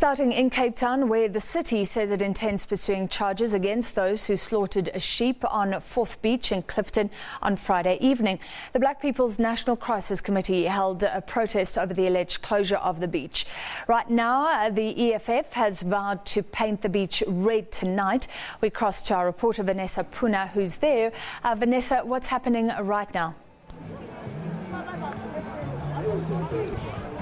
Starting in Cape Town, where the city says it intends pursuing charges against those who slaughtered a sheep on 4th Beach in Clifton on Friday evening. The Black People's National Crisis Committee held a protest over the alleged closure of the beach. Right now, the EFF has vowed to paint the beach red tonight. We cross to our reporter Vanessa Poonah, who's there. Vanessa, what's happening right now?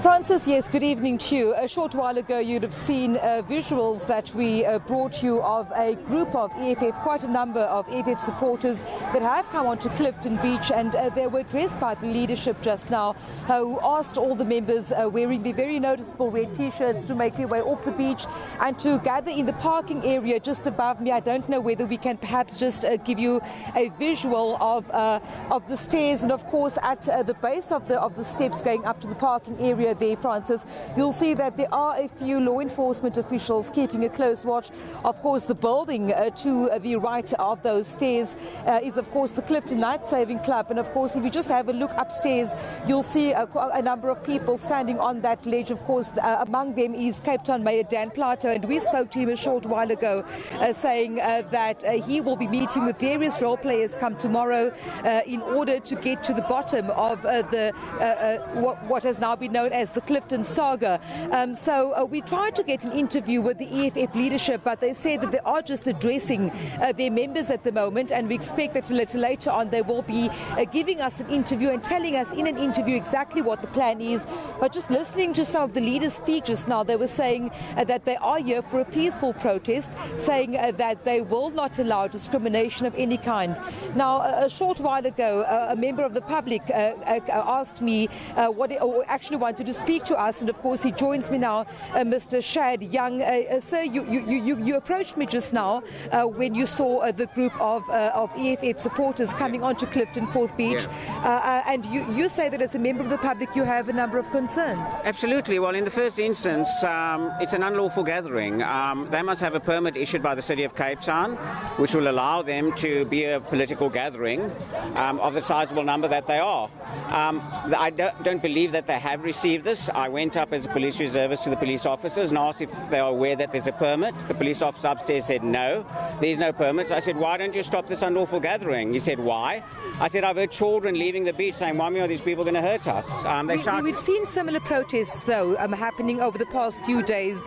Francis, yes, good evening to you. A short while ago, you'd have seen visuals that we brought you of a group of EFF, quite a number of EFF supporters that have come onto Clifton Beach, and they were addressed by the leadership just now, who asked all the members wearing the very noticeable red T-shirts to make their way off the beach and to gather in the parking area just above me. I don't know whether we can perhaps just give you a visual of the stairs, and of course at the base of the steps going up to the parking area there, Francis, you'll see that there are a few law enforcement officials keeping a close watch. Of course, the building to the right of those stairs is, of course, the Clifton Night Saving Club. And, of course, if you just have a look upstairs, you'll see a number of people standing on that ledge. Of course, among them is Cape Town Mayor Dan Plato, and we spoke to him a short while ago saying that he will be meeting with various role players come tomorrow in order to get to the bottom of what has now been known as the Clifton saga. So we tried to get an interview with the EFF leadership, but they said that they are just addressing their members at the moment, and we expect that later on they will be giving us an interview and telling us in an interview exactly what the plan is. But just listening to some of the leaders' speeches now, they were saying that they are here for a peaceful protest, saying that they will not allow discrimination of any kind. Now, a short while ago, a member of the public asked me or actually wanted to speak to us, and of course he joins me now, Mr. Shad Young. Sir, you approached me just now when you saw the group of EFF supporters coming onto Clifton 4th Beach, and you say that as a member of the public you have a number of concerns. Absolutely. Well, in the first instance, it's an unlawful gathering. They must have a permit issued by the City of Cape Town, which will allow them to be a political gathering of the sizable number that they are. I don't believe that they have received this. I went up as a police reservist to the police officers and asked if they are aware that there's a permit. The police officer upstairs said no, there's no permit. I said, why don't you stop this unlawful gathering? He said, why? I said, I've heard children leaving the beach saying, why are these people going to hurt us? We've seen similar protests, though, happening over the past few days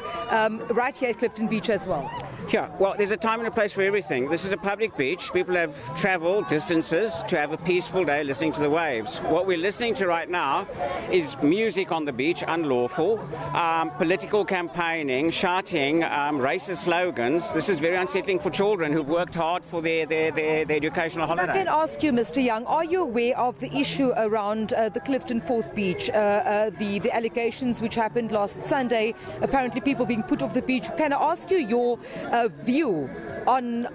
right here at Clifton Beach as well. Yeah, well, there's a time and a place for everything. This is a public beach. People have travelled distances to have a peaceful day listening to the waves. What we're listening to right now is music on the beach, unlawful, political campaigning, shouting, racist slogans. This is very unsettling for children who've worked hard for their educational holiday. I can ask you, Mr. Young, are you aware of the issue around the Clifton 4th Beach, the allegations which happened last Sunday, apparently people being put off the beach? Can I ask you your view on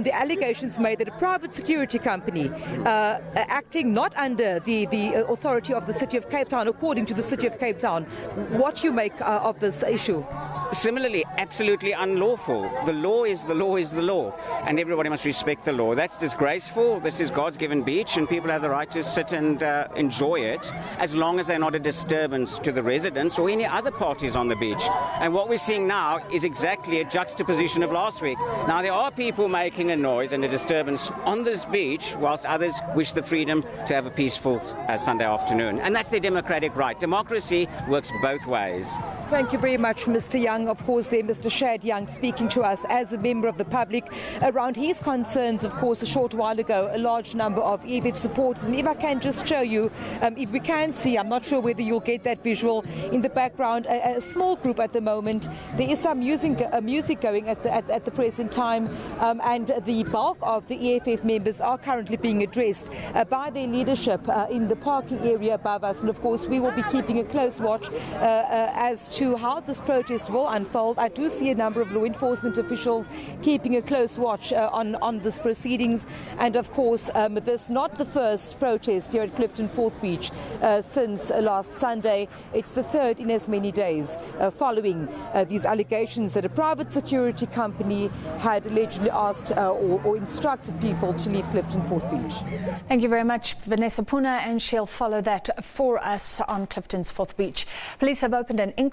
the allegations made that a private security company acting not under the authority of the City of Cape Town, according to the City of Cape Town, what you make of this issue? Similarly, absolutely unlawful. The law is the law is the law, and everybody must respect the law. That's disgraceful. This is God's given beach, and people have the right to sit and enjoy it, as long as they're not a disturbance to the residents or any other parties on the beach. And what we're seeing now is exactly a juxtaposition of last week. Now, there are people making a noise and a disturbance on this beach, whilst others wish the freedom to have a peaceful Sunday afternoon. And that's their democratic right. Democracy works both ways. Thank you very much, Mr. Young. Of course, there, Mr. Shad Young speaking to us as a member of the public around his concerns. Of course, a short while ago, a large number of EFF supporters. And if I can just show you, if we can see, I'm not sure whether you'll get that visual in the background, a small group at the moment. There is some music going at the present time, and the bulk of the EFF members are currently being addressed by their leadership in the parking area above us. And of course, we will be keeping a close watch as to how this protest will unfold. I do see a number of law enforcement officials keeping a close watch on this proceedings, and of course this is not the first protest here at Clifton 4th Beach since last Sunday. It's the third in as many days following these allegations that a private security company had allegedly asked or instructed people to leave Clifton 4th Beach. Thank you very much, Vanessa Poonah, and she'll follow that for us on Clifton's 4th Beach. Police have opened an inquiry